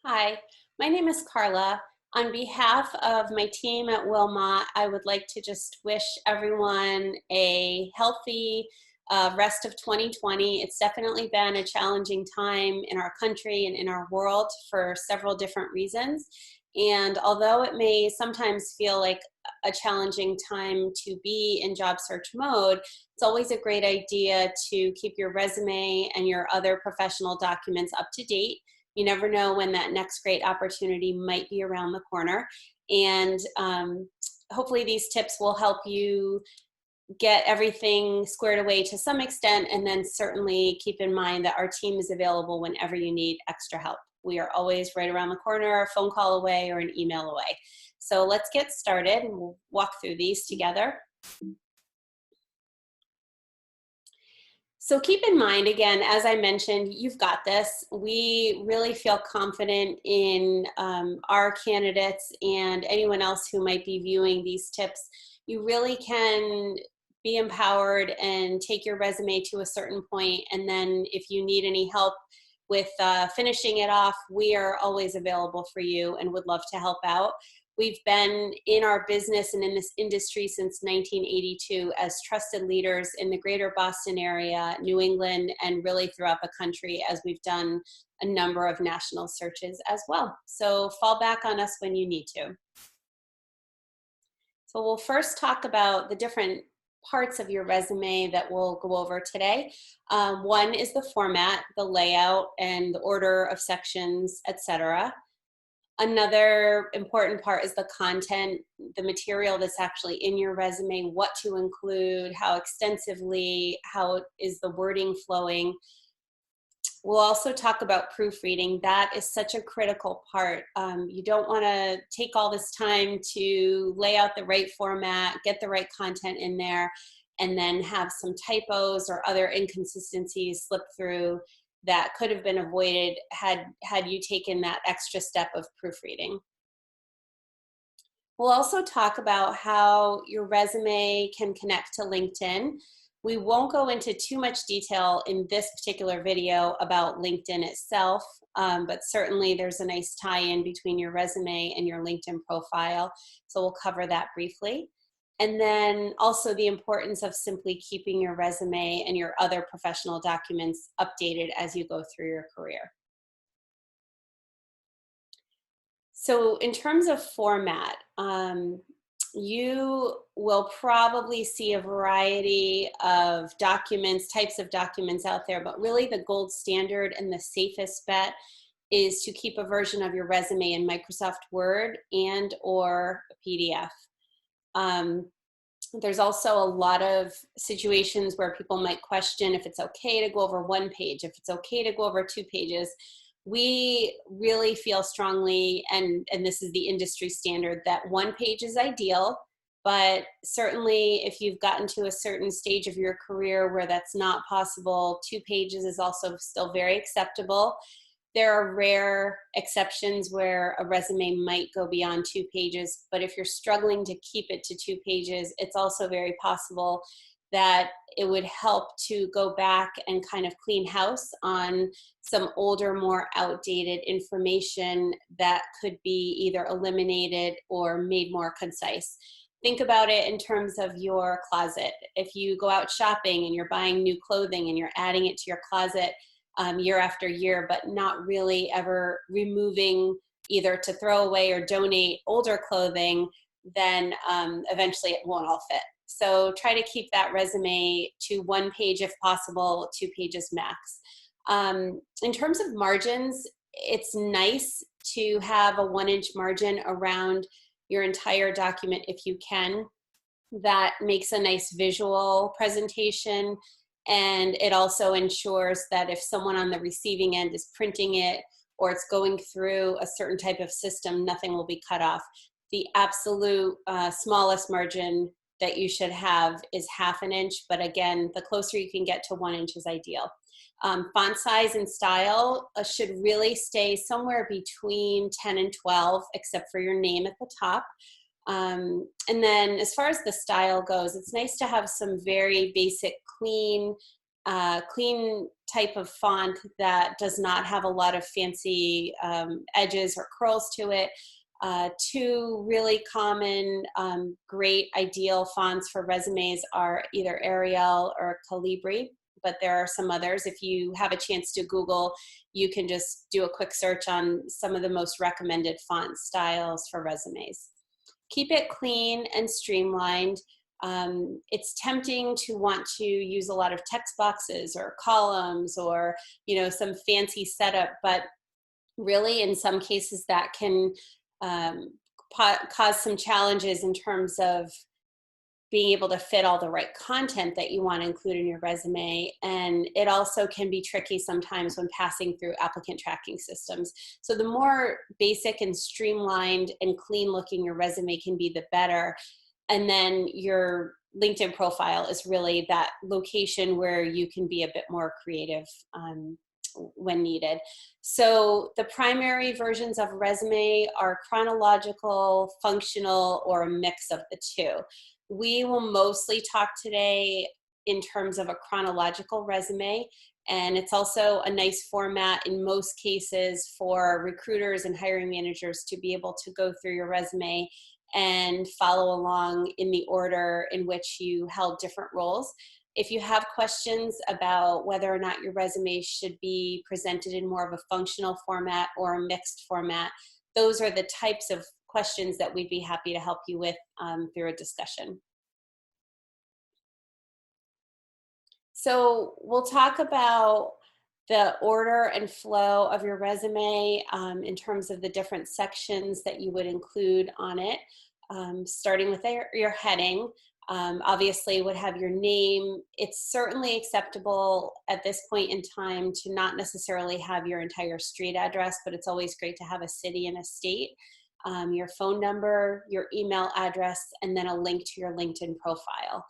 Hi, my name is Carla. On behalf of my team at Willmott, I would like to just wish everyone a healthy rest of 2020. It's definitely been a challenging time in our country and in our world for several different reasons. And although it may sometimes feel like a challenging time to be in job search mode, it's always a great idea to keep your resume and your other professional documents up to date. You never know when that next great opportunity might be around the corner. And hopefully these tips will help you get everything squared away to some extent, and then certainly keep in mind that our team is available whenever you need extra help. We are always right around the corner, a phone call away or an email away. So let's get started and we'll walk through these together. So keep in mind, again, as I mentioned, you've got this. We really feel confident in our candidates and anyone else who might be viewing these tips. You really can be empowered and take your resume to a certain point, and then if you need any help with finishing it off, we are always available for you and would love to help out. We've been in our business and in this industry since 1982 as trusted leaders in the greater Boston area, New England, and really throughout the country, as we've done a number of national searches as well. So fall back on us when you need to. So we'll first talk about the different parts of your resume that we'll go over today. One is the format, the layout, and the order of sections, etc. Another important part is the content, the material that's actually in your resume, what to include, how extensively, how is the wording flowing. We'll also talk about proofreading. That is such a critical part. You don't want to take all this time to lay out the right format, get the right content in there, and then have some typos or other inconsistencies slip through that could have been avoided had you taken that extra step of proofreading. We'll also talk about how your resume can connect to LinkedIn. We won't go into too much detail in this particular video about LinkedIn itself, but certainly there's a nice tie-in between your resume and your LinkedIn profile, so we'll cover that briefly. And then also the importance of simply keeping your resume and your other professional documents updated as you go through your career. So in terms of format, you will probably see a variety of documents, types of documents out there, but really the gold standard and the safest bet is to keep a version of your resume in Microsoft Word and or a PDF. There's also a lot of situations where people might question if it's okay to go over one page, if it's okay to go over 2 pages. We really feel strongly, and this is the industry standard, that 1 page is ideal, but certainly if you've gotten to a certain stage of your career where that's not possible, 2 pages is also still very acceptable. There are rare exceptions where a resume might go beyond 2 pages, but if you're struggling to keep it to 2 pages, it's also very possible that it would help to go back and kind of clean house on some older, more outdated information that could be either eliminated or made more concise. Think about it in terms of your closet. If you go out shopping and you're buying new clothing and you're adding it to your closet year after year, but not really ever removing either to throw away or donate older clothing, then eventually it won't all fit. So try to keep that resume to 1 page if possible, 2 pages max. In terms of margins, it's nice to have a 1-inch margin around your entire document if you can. That makes a nice visual presentation, and it also ensures that if someone on the receiving end is printing it or it's going through a certain type of system, nothing will be cut off. The absolute smallest margin that you should have is 1/2 inch, but again, the closer you can get to 1 inch is ideal. Font size and style should really stay somewhere between 10 and 12, except for your name at the top. And then as far as the style goes, it's nice to have some very basic, clean clean type of font that does not have a lot of fancy edges or curls to it. Two really common, great, ideal fonts for resumes are either Arial or Calibri, but there are some others. If you have a chance to Google, you can just do a quick search on some of the most recommended font styles for resumes. Keep it clean and streamlined. It's tempting to want to use a lot of text boxes or columns or, some fancy setup, but really in some cases that can cause some challenges in terms of being able to fit all the right content that you want to include in your resume. And it also can be tricky sometimes when passing through applicant tracking systems. So the more basic and streamlined and clean looking your resume can be, the better. And then your LinkedIn profile is really that location where you can be a bit more creative when needed. So the primary versions of resume are chronological, functional, or a mix of the two. We will mostly talk today in terms of a chronological resume, and it's also a nice format in most cases for recruiters and hiring managers to be able to go through your resume and follow along in the order in which you held different roles. If you have questions about whether or not your resume should be presented in more of a functional format or a mixed format, those are the types of questions that we'd be happy to help you with through a discussion. So we'll talk about the order and flow of your resume in terms of the different sections that you would include on it, starting with your heading. Obviously would have your name. It's certainly acceptable at this point in time to not necessarily have your entire street address, but it's always great to have a city and a state, your phone number, your email address, and then a link to your LinkedIn profile.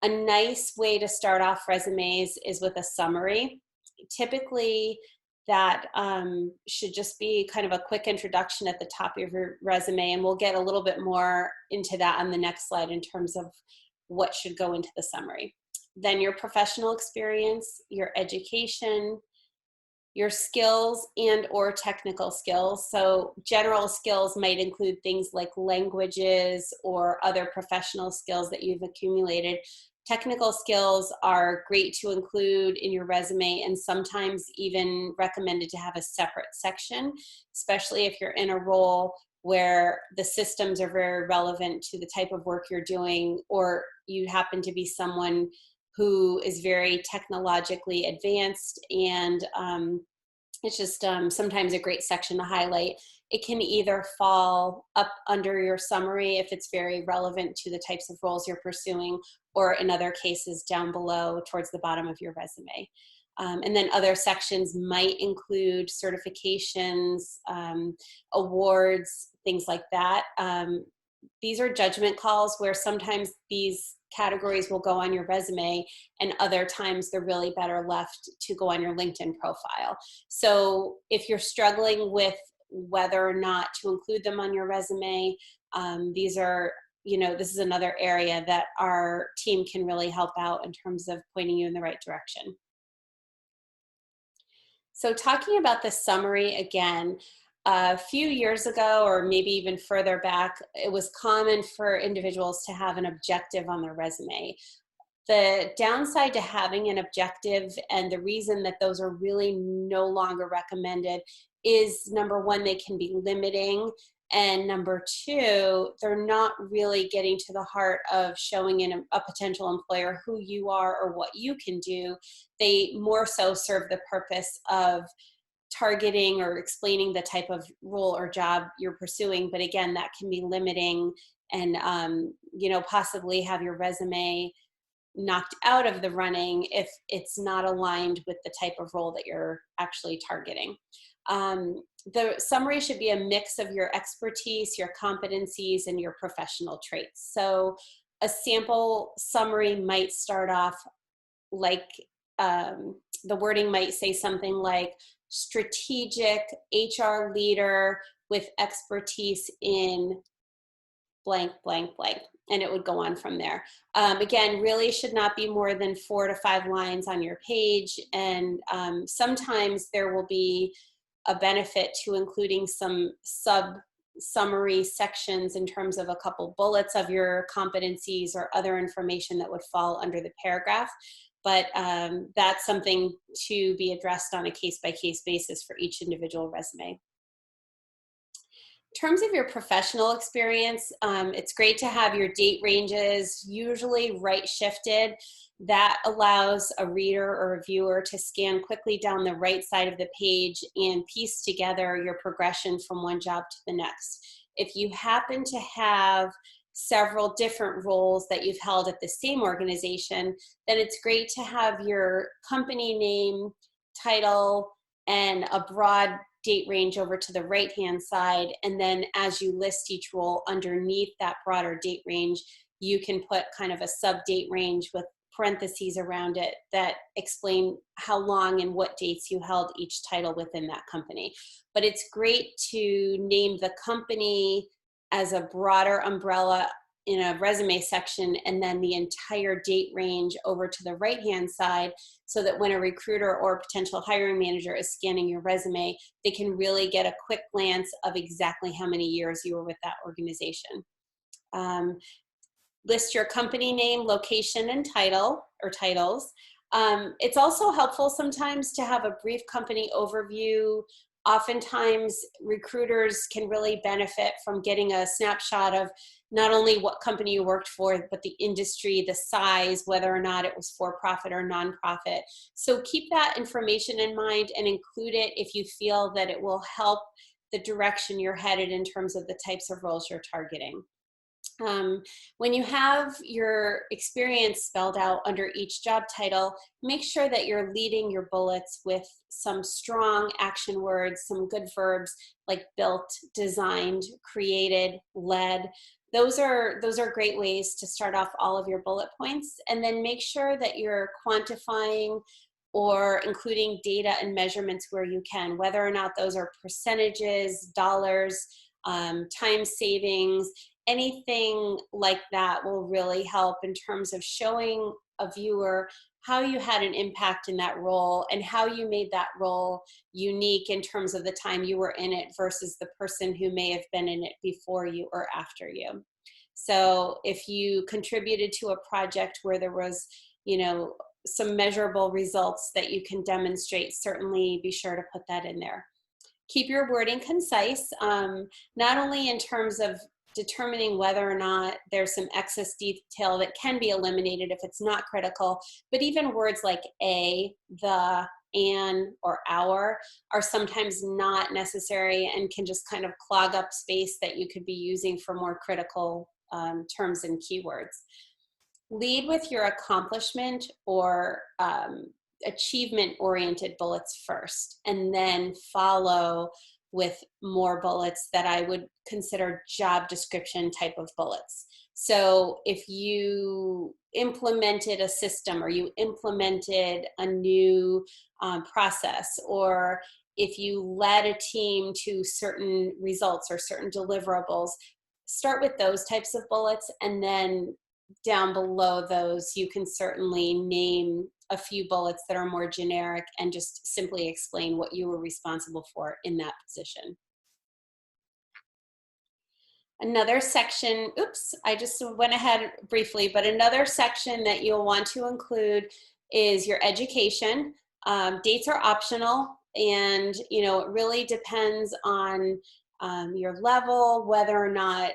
A nice way to start off resumes is with a summary. Typically, that should just be kind of a quick introduction at the top of your resume, and we'll get a little bit more into that on the next slide in terms of what should go into the summary. Then your professional experience, your education, your skills and or technical skills. So general skills might include things like languages or other professional skills that you've accumulated. Technical skills are great to include in your resume and sometimes even recommended to have a separate section, especially if you're in a role where the systems are very relevant to the type of work you're doing, or you happen to be someone who is very technologically advanced, and it's just sometimes a great section to highlight. It can either fall up under your summary if it's very relevant to the types of roles you're pursuing, or in other cases down below towards the bottom of your resume. And then other sections might include certifications, awards, things like that. These are judgment calls where sometimes these categories will go on your resume and other times they're really better left to go on your LinkedIn profile. So if you're struggling with whether or not to include them on your resume, this is another area that our team can really help out in terms of pointing you in the right direction. So talking about the summary again, a few years ago, or maybe even further back, it was common for individuals to have an objective on their resume. The downside to having an objective, and the reason that those are really no longer recommended, is number one, they can be limiting, and number two, they're not really getting to the heart of showing a potential employer who you are or what you can do. They more so serve the purpose of targeting or explaining the type of role or job you're pursuing. But again, that can be limiting and, possibly have your resume knocked out of the running if it's not aligned with the type of role that you're actually targeting. The summary should be a mix of your expertise, your competencies, and your professional traits. So a sample summary might start off like, the wording might say something like strategic HR leader with expertise in blank, blank, blank, and it would go on from there. Again, really should not be more than 4 to 5 lines on your page, and sometimes there will be a benefit to including some summary sections in terms of a couple bullets of your competencies or other information that would fall under the paragraph. But that's something to be addressed on a case-by-case basis for each individual resume. In terms of your professional experience, it's great to have your date ranges usually right shifted. That allows a reader or a viewer to scan quickly down the right side of the page and piece together your progression from one job to the next. If you happen to have several different roles that you've held at the same organization, then it's great to have your company name, title, and a broad date range over to the right-hand side. And then as you list each role underneath that broader date range, you can put kind of a sub-date range with parentheses around it that explain how long and what dates you held each title within that company. But it's great to name the company as a broader umbrella in a resume section, and then the entire date range over to the right-hand side, so that when a recruiter or potential hiring manager is scanning your resume, they can really get a quick glance of exactly how many years you were with that organization. List your company name, location, and title or titles. It's also helpful sometimes to have a brief company overview. Oftentimes, recruiters can really benefit from getting a snapshot of not only what company you worked for, but the industry, the size, whether or not it was for-profit or nonprofit. So keep that information in mind and include it if you feel that it will help the direction you're headed in terms of the types of roles you're targeting. When you have your experience spelled out under each job title, make sure that you're leading your bullets with some strong action words, some good verbs like built, designed, created, led. Those are great ways to start off all of your bullet points. And then make sure that you're quantifying or including data and measurements where you can, whether or not those are percentages, dollars, time savings. Anything like that will really help in terms of showing a viewer how you had an impact in that role and how you made that role unique in terms of the time you were in it versus the person who may have been in it before you or after you. So if you contributed to a project where there was, some measurable results that you can demonstrate, certainly be sure to put that in there. Keep your wording concise, not only in terms of determining whether or not there's some excess detail that can be eliminated if it's not critical, but even words like a, the, an, or our are sometimes not necessary and can just kind of clog up space that you could be using for more critical terms and keywords. Lead with your accomplishment or achievement-oriented bullets first, and then follow with more bullets that I would consider job description type of bullets. So if you implemented a system or you implemented a new process, or if you led a team to certain results or certain deliverables, start with those types of bullets, and then down below those, you can certainly name a few bullets that are more generic and just simply explain what you were responsible for in that position. Another section, oops, I just went ahead briefly, but another section that you'll want to include is your education. Dates are optional, and it really depends on your level, whether or not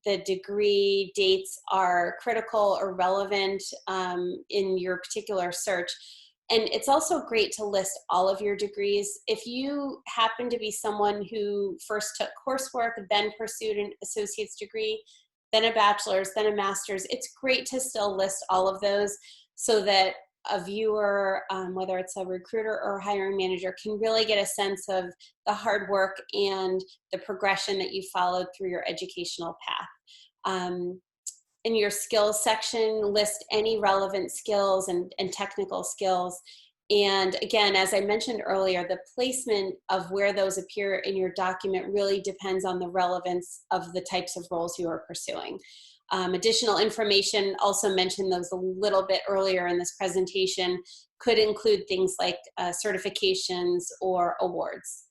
the degree dates are critical or relevant in your particular search. And it's also great to list all of your degrees. If you happen to be someone who first took coursework, then pursued an associate's degree, then a bachelor's, then a master's, it's great to still list all of those so that a viewer, whether it's a recruiter or a hiring manager, can really get a sense of the hard work and the progression that you followed through your educational path. In your skills section, list any relevant skills and technical skills. And again, as I mentioned earlier, the placement of where those appear in your document really depends on the relevance of the types of roles you are pursuing. Additional information, also mentioned those a little bit earlier in this presentation, could include things like certifications or awards.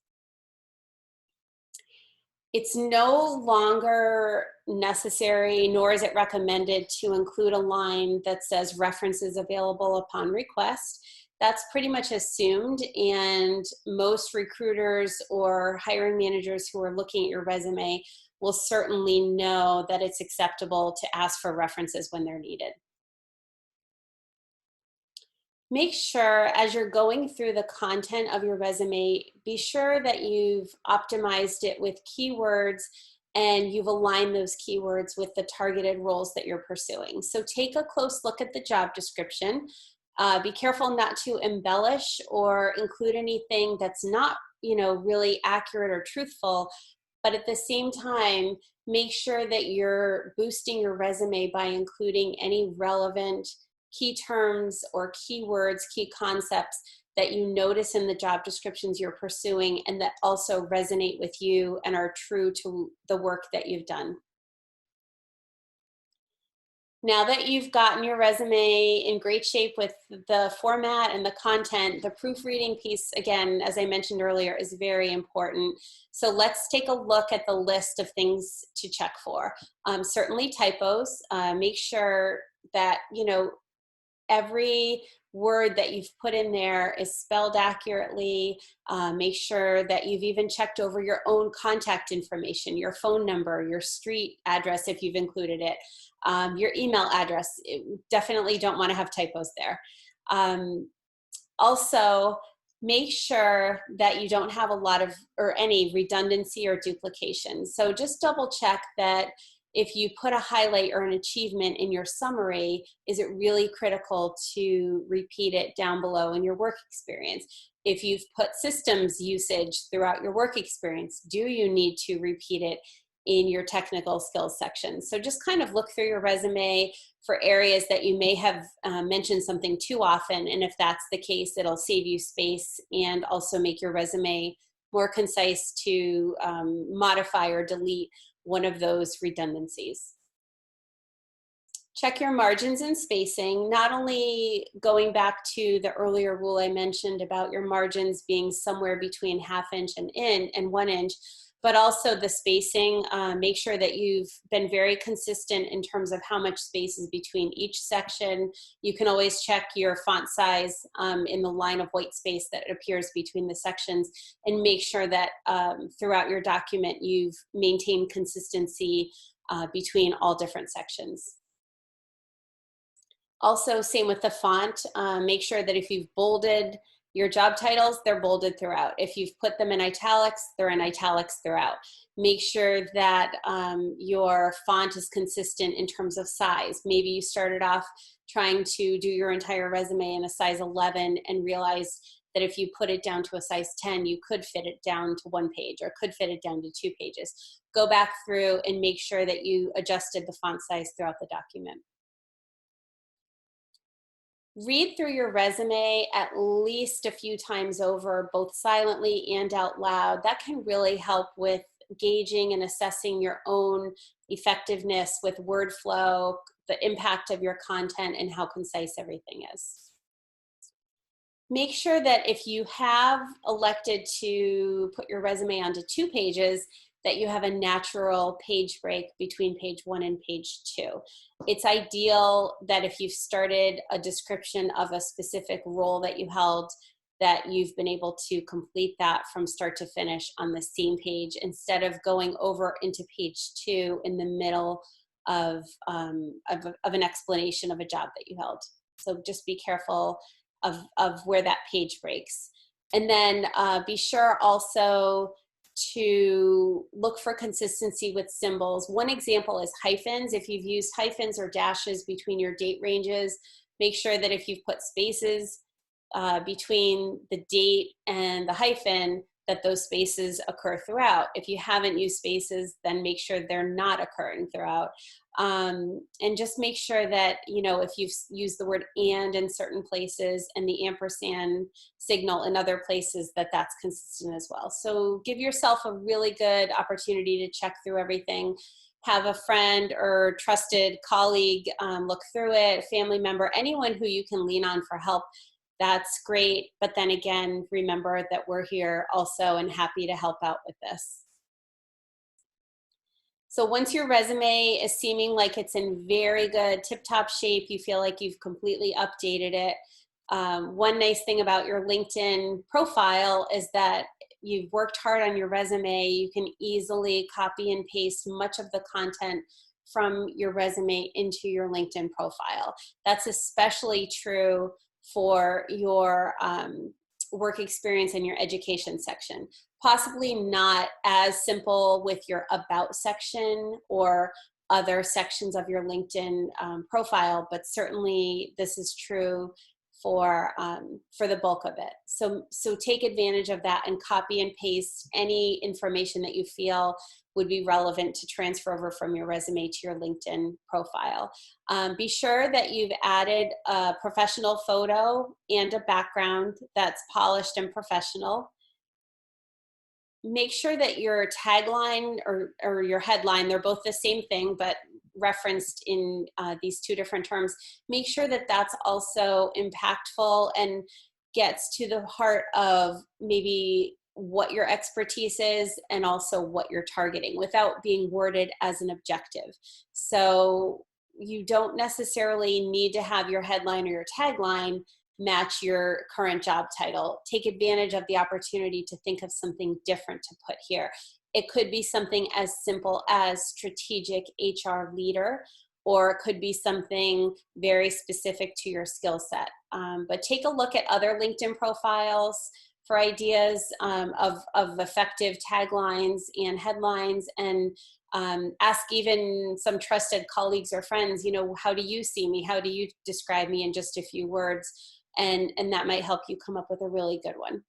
It's no longer necessary, nor is it recommended to include a line that says references available upon request. That's pretty much assumed, and most recruiters or hiring managers who are looking at your resume will certainly know that it's acceptable to ask for references when they're needed. Make sure as you're going through the content of your resume, be sure that you've optimized it with keywords and you've aligned those keywords with the targeted roles that you're pursuing. So take a close look at the job description. Be careful not to embellish or include anything that's not, really accurate or truthful. But at the same time, make sure that you're boosting your resume by including any relevant key terms or keywords, key concepts that you notice in the job descriptions you're pursuing and that also resonate with you and are true to the work that you've done. Now that you've gotten your resume in great shape with the format and the content, the proofreading piece, again, as I mentioned earlier, is very important. So let's take a look at the list of things to check for. Certainly typos. Make sure that, every word that you've put in there is spelled accurately. Make sure that you've even checked over your own contact information, your phone number, your street address if you've included it, your email address. Definitely don't want to have typos there. Also, make sure that you don't have a lot of or any redundancy or duplication. So just double check that if you put a highlight or an achievement in your summary, is it really critical to repeat it down below in your work experience? If you've put systems usage throughout your work experience, do you need to repeat it in your technical skills section? So just kind of look through your resume for areas that you may have mentioned something too often. And if that's the case, it'll save you space and also make your resume more concise to modify or delete one of those redundancies. Check your margins and spacing, not only going back to the earlier rule I mentioned about your margins being somewhere between 1/2 inch and 1 inch, but also the spacing. Make sure that you've been very consistent in terms of how much space is between each section. You can always check your font size in the line of white space that appears between the sections, and make sure that throughout your document you've maintained consistency between all different sections. Also, same with the font. Make sure that if you've bolded your job titles, they're bolded throughout. If you've put them in italics, they're in italics throughout. Make sure that your font is consistent in terms of size. Maybe you started off trying to do your entire resume in a size 11 and realized that if you put it down to a size 10, you could fit it down to 1 page or could fit it down to 2 pages. Go back through and make sure that you adjusted the font size throughout the document. Read through your resume at least a few times over, both silently and out loud. That can really help with gauging and assessing your own effectiveness with word flow, the impact of your content, and how concise everything is. Make sure that if you have elected to put your resume onto 2 pages, that you have a natural page break between page 1 and page 2. It's ideal that if you've started a description of a specific role that you held, that you've been able to complete that from start to finish on the same page instead of going over into page 2 in the middle of an explanation of a job that you held. So just be careful of where that page breaks. And then be sure also to look for consistency with symbols. One example is hyphens. If you've used hyphens or dashes between your date ranges, make sure that if you've put spaces between the date and the hyphen, that those spaces occur throughout. If you haven't used spaces, then make sure they're not occurring throughout. And just make sure that, you know, if you've used the word and in certain places and the ampersand signal in other places, that that's consistent as well. So give yourself a really good opportunity to check through everything. Have a friend or trusted colleague look through it, family member, anyone who you can lean on for help. That's great. But then again, remember that we're here also and happy to help out with this. So once your resume is seeming like it's in very good tip-top shape, you feel like you've completely updated it. One nice thing about your LinkedIn profile is that you've worked hard on your resume. You can easily copy and paste much of the content from your resume into your LinkedIn profile. That's especially true for your work experience in your education section. Possibly not as simple with your about section or other sections of your LinkedIn profile, but certainly this is true for the bulk of it. So take advantage of that and copy and paste any information that you feel would be relevant to transfer over from your resume to your LinkedIn profile. Be sure that you've added a professional photo and a background that's polished and professional. Make sure that your tagline or your headline, they're both the same thing, but referenced in these two different terms. Make sure that that's also impactful and gets to the heart of maybe what your expertise is and also what you're targeting without being worded as an objective. So you don't necessarily need to have your headline or your tagline match your current job title. Take advantage of the opportunity to think of something different to put here. It could be something as simple as strategic HR leader, or it could be something very specific to your skill set. But take a look at other LinkedIn profiles for ideas of effective taglines and headlines, and ask even some trusted colleagues or friends, you know, how do you see me? How do you describe me in just a few words? And that might help you come up with a really good one.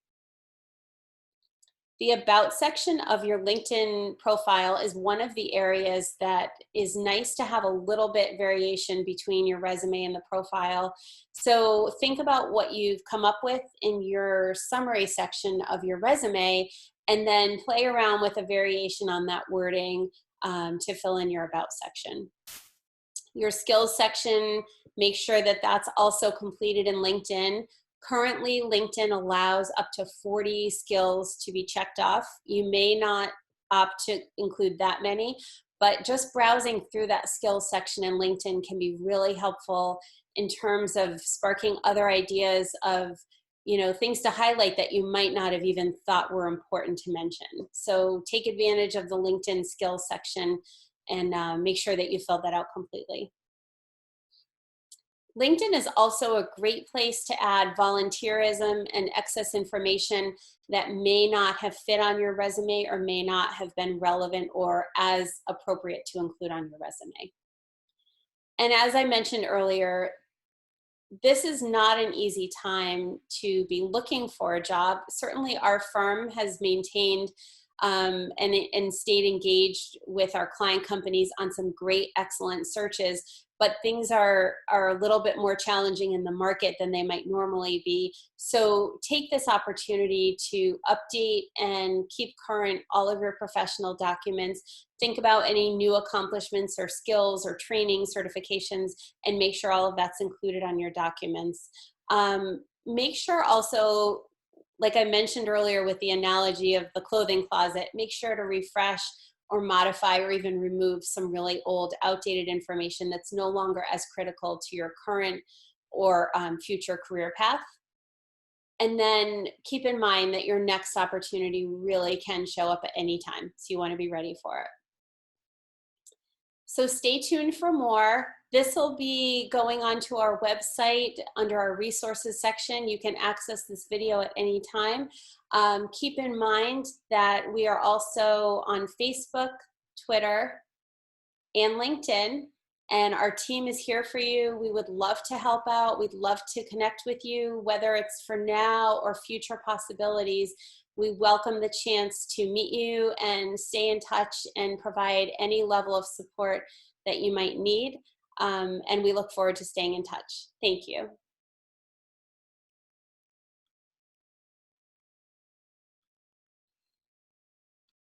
The About section of your LinkedIn profile is one of the areas that is nice to have a little bit variation between your resume and the profile. So think about what you've come up with in your summary section of your resume, and then play around with a variation on that wording to fill in your About section. Your skills section, make sure that that's also completed in LinkedIn. Currently, LinkedIn allows up to 40 skills to be checked off. You may not opt to include that many, but just browsing through that skills section in LinkedIn can be really helpful in terms of sparking other ideas of, you know, things to highlight that you might not have even thought were important to mention. So take advantage of the LinkedIn skills section and make sure that you fill that out completely. LinkedIn is also a great place to add volunteerism and excess information that may not have fit on your resume or may not have been relevant or as appropriate to include on your resume. And as I mentioned earlier, this is not an easy time to be looking for a job. Certainly our firm has maintained and stayed engaged with our client companies on some great, excellent searches, but things are a little bit more challenging in the market than they might normally be. So take this opportunity to update and keep current all of your professional documents. Think about any new accomplishments or skills or training certifications, and make sure all of that's included on your documents. Make sure also, like I mentioned earlier with the analogy of the clothing closet, make sure to refresh or modify or even remove some really old, outdated information that's no longer as critical to your current or future career path. And then keep in mind that your next opportunity really can show up at any time, so you want to be ready for it. So stay tuned for more. This will be going onto our website under our resources section. You can access this video at any time. Keep in mind that we are also on Facebook, Twitter, and LinkedIn. And our team is here for you. We would love to help out. We'd love to connect with you, whether it's for now or future possibilities. We welcome the chance to meet you and stay in touch and provide any level of support that you might need. And we look forward to staying in touch. Thank you.